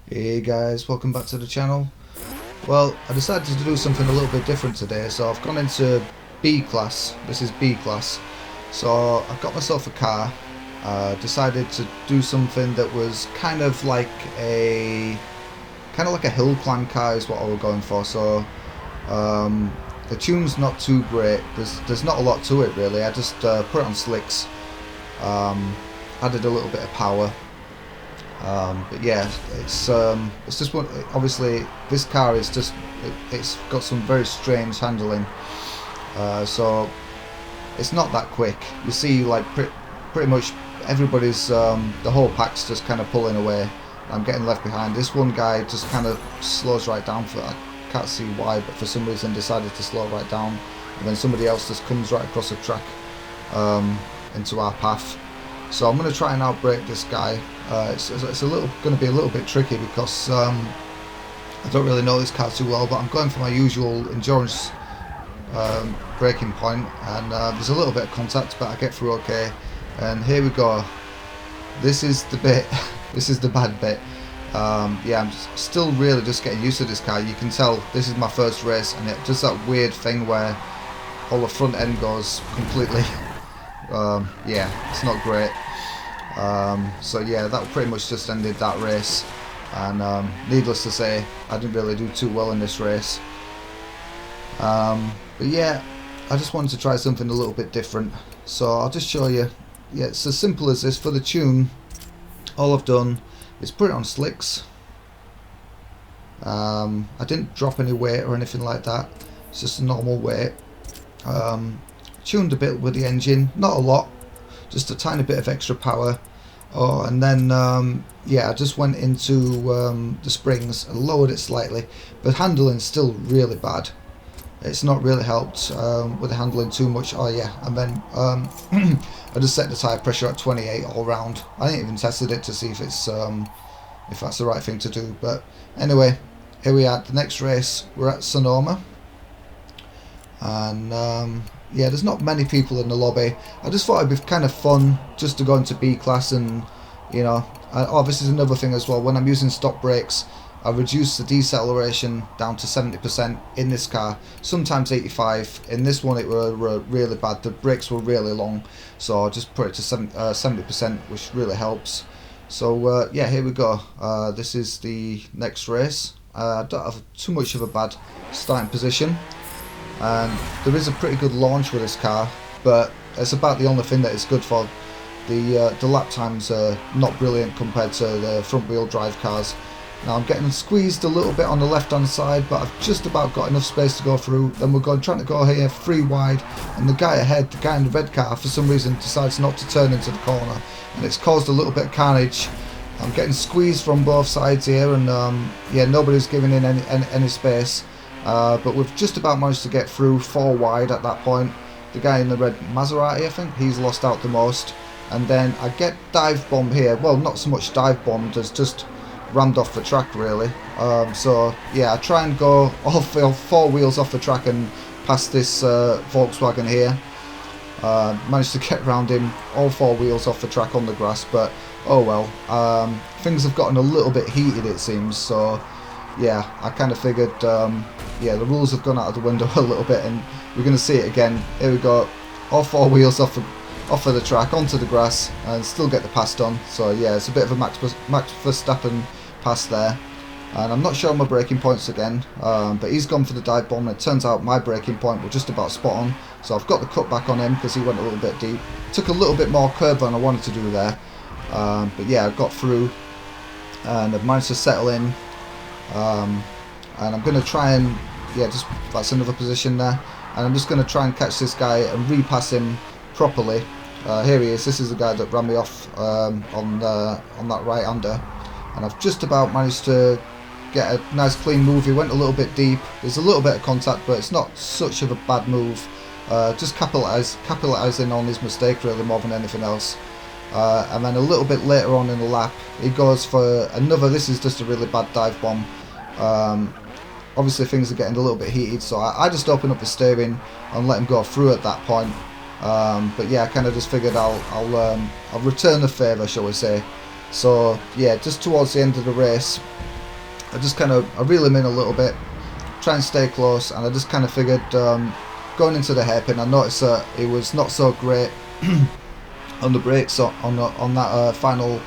Hey guys, welcome back to the channel. Well, I decided to do something a little bit different today, so I've gone into B class. This is B class. So I've got myself a car. Decided to do something that was kind of like a hill climb car is what I was going for. So the tune's not too great. There's not a lot to it really. I just put it on slicks. Added a little bit of power. But yeah, it's just one. Obviously, this car is just it's got some very strange handling, so it's not that quick. You see, like pretty much everybody's the whole pack's just kind of pulling away. I'm getting left behind. This one guy just kind of slows right down. I can't see why, but for some reason decided to slow right down, and then somebody else just comes right across the track into our path. So I'm going to try and outbrake this guy. It's going to be a little bit tricky because I don't really know this car too well, but I'm going for my usual endurance braking point, and there's a little bit of contact, but I get through okay. And here we go. This is the bit. This is the bad bit. Yeah, I'm still really just getting used to this car. You can tell this is my first race, and it does that weird thing where all the front end goes completely. Yeah, it's not great. So yeah, that pretty much just ended that race, and needless to say, I didn't really do too well in this race. But yeah, I just wanted to try something a little bit different, so I'll just show you. Yeah, it's as simple as this. For the tune, all I've done is put it on slicks. I didn't drop any weight or anything like that. It's just a normal weight. Tuned a bit with the engine, not a lot, just a tiny bit of extra power. Oh, and then yeah, I just went into the springs and lowered it slightly, but handling's still really bad. It's not really helped with the handling too much. Oh yeah, and then I just set the tyre pressure at 28 all round. I ain't even tested it to see if it's if that's the right thing to do. But anyway, here we are. The next race, we're at Sonoma, and yeah, there's not many people in the lobby. I just thought it'd be kind of fun just to go into B class, and you know, oh, this is another thing as well. When I'm using stop brakes, I reduce the deceleration down to 70% in this car, sometimes 85. In this one it were really bad. The brakes were really long, so I just put it to 70%, which really helps. So yeah, here we go. This is the next race. I don't have too much of a bad starting position, and there is a pretty good launch with this car, but it's about the only thing that it's good for. The lap times are not brilliant compared to the front wheel drive cars. Now I'm getting squeezed a little bit on the left hand side, but I've just about got enough space to go through. Then we're trying to go here 3 wide, and the guy ahead, the guy in the red car, for some reason decides not to turn into the corner, and it's caused a little bit of carnage. I'm getting squeezed from both sides here, and yeah, nobody's giving in any space. But we've just about managed to get through 4 wide at that point. The guy in the red Maserati, I think, he's lost out the most. And then I get dive bombed here. Well, not so much dive bombed as just rammed off the track really. So yeah, I try and go all 4 wheels off the track and past this Volkswagen here. Managed to get around him, all 4 wheels off the track on the grass, but oh well. Things have gotten a little bit heated, it seems, so yeah, I kind of figured yeah, the rules have gone out of the window a little bit, and we're going to see it again. Here we go, all 4 wheels off of the track onto the grass, and still get the pass done. So yeah, it's a bit of a Max Verstappen pass there, and I'm not showing my braking points again, but he's gone for the dive bomb, and it turns out my braking point was just about spot on, so I've got the cut back on him because he went a little bit deep. Took a little bit more curve than I wanted to do there, but yeah, I got through and I've managed to settle in, and I'm going to try and, yeah, just that's another position there, and I'm just going to try and catch this guy and repass him properly. Here he is. This is the guy that ran me off on that right-hander, and I've just about managed to get a nice clean move. He went a little bit deep. There's a little bit of contact, but it's not such of a bad move. Just capitalising on his mistake really more than anything else. And then a little bit later on in the lap, he goes for another. This is just a really bad dive bomb. Obviously things are getting a little bit heated, so I just open up the steering and let him go through at that point. But yeah, I kind of just figured I'll return the favour, shall we say. So yeah, just towards the end of the race, I reel him in a little bit, try and stay close, and I just kind of figured going into the hairpin, I noticed that it was not so great on the brakes on that final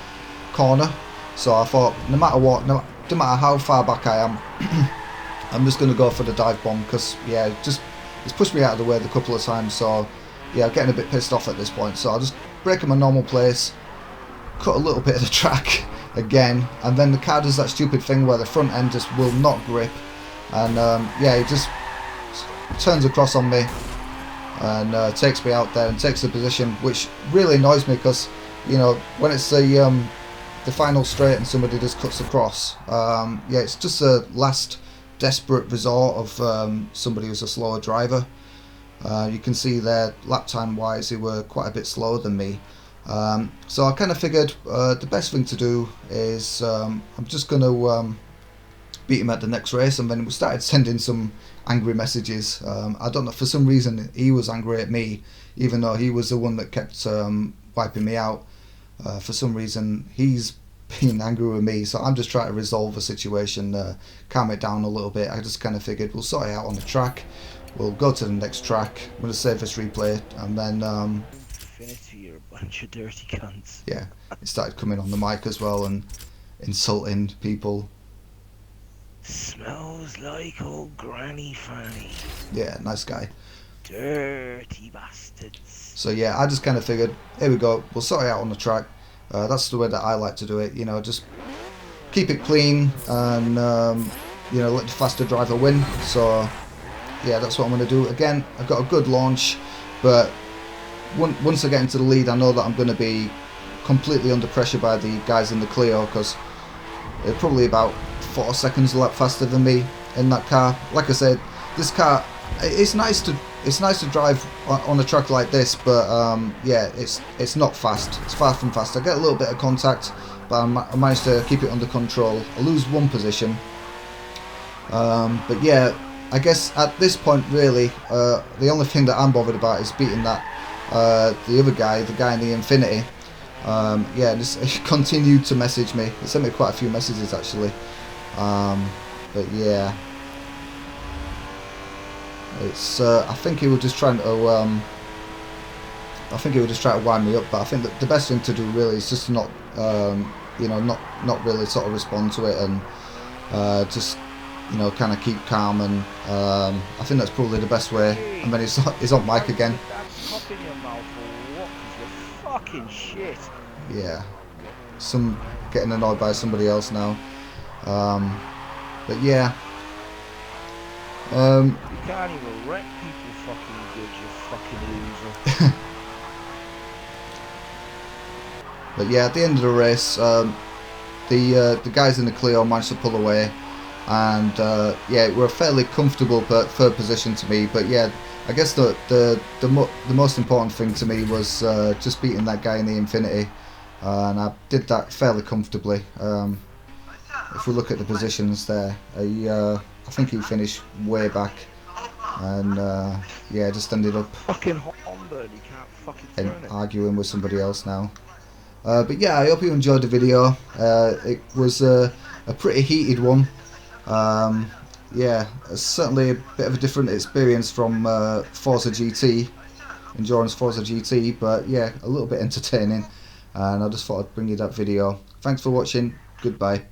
corner. So I thought, no matter what, no matter how far back I am, I'm just going to go for the dive bomb, because yeah, it's pushed me out of the way a couple of times. So yeah, I'm getting a bit pissed off at this point. So I'll just brake in my normal place, cut a little bit of the track again, and then the car does that stupid thing where the front end just will not grip, and yeah, it just turns across on me and takes me out there and takes the position, which really annoys me, because you know, when it's the final straight and somebody just cuts across, yeah, it's just a last desperate resort of somebody who's a slower driver. You can see there, lap time wise, they were quite a bit slower than me. So I kind of figured the best thing to do is I'm just going to beat him at the next race, and then we started sending some angry messages. I don't know, for some reason he was angry at me, even though he was the one that kept wiping me out. For some reason he's being angry with me, so I'm just trying to resolve the situation, calm it down a little bit. I just kind of figured we'll sort it out on the track, we'll go to the next track, I'm going to save this replay, and then Infinity, you're a bunch of dirty cunts. yeah, it started coming on the mic as well and insulting people. Smells like old Granny Fanny. Yeah, nice guy. Dirty bastards. So yeah, I just kind of figured, here we go, we'll sort it out on the track. That's the way that I like to do it, you know, just keep it clean and you know, let the faster driver win. So yeah, that's what I'm going to do. Again, I've got a good launch, but once I get into the lead, I know that I'm going to be completely under pressure by the guys in the Clio, because they're probably about 4 seconds a lap faster than me in that car. Like I said, this car, it's nice to drive on a track like this, but yeah, it's not fast. It's far from fast. I get a little bit of contact, but I managed to keep it under control. I lose one position, but yeah, I guess at this point really, the only thing that I'm bothered about is beating that the other guy, the guy in the Infinity. Yeah, he continued to message me. He sent me quite a few messages actually, but yeah, it's I think he was just trying to wind me up. But I think that the best thing to do really is just to not you know, not really sort of respond to it, and just, you know, kind of keep calm, and I think that's probably the best way. And then he's on mic again. Fucking shit. Yeah, getting annoyed by somebody else now. But yeah, you can't even wreck people fucking good, you fucking loser. But yeah, at the end of the race, the guys in the Clio managed to pull away, and yeah, it were a fairly comfortable but third position to me. But yeah, I guess the most important thing to me was just beating that guy in the Infinity, and I did that fairly comfortably. If we look at the positions there, I think he finished way back, and yeah, just ended up fucking Honda, you can't fucking turn it. Arguing with somebody else now. But yeah, I hope you enjoyed the video. It was a pretty heated one. Yeah, it's certainly a bit of a different experience from Forza GT, Endurance Forza GT, but yeah, a little bit entertaining, and I just thought I'd bring you that video. Thanks for watching, goodbye.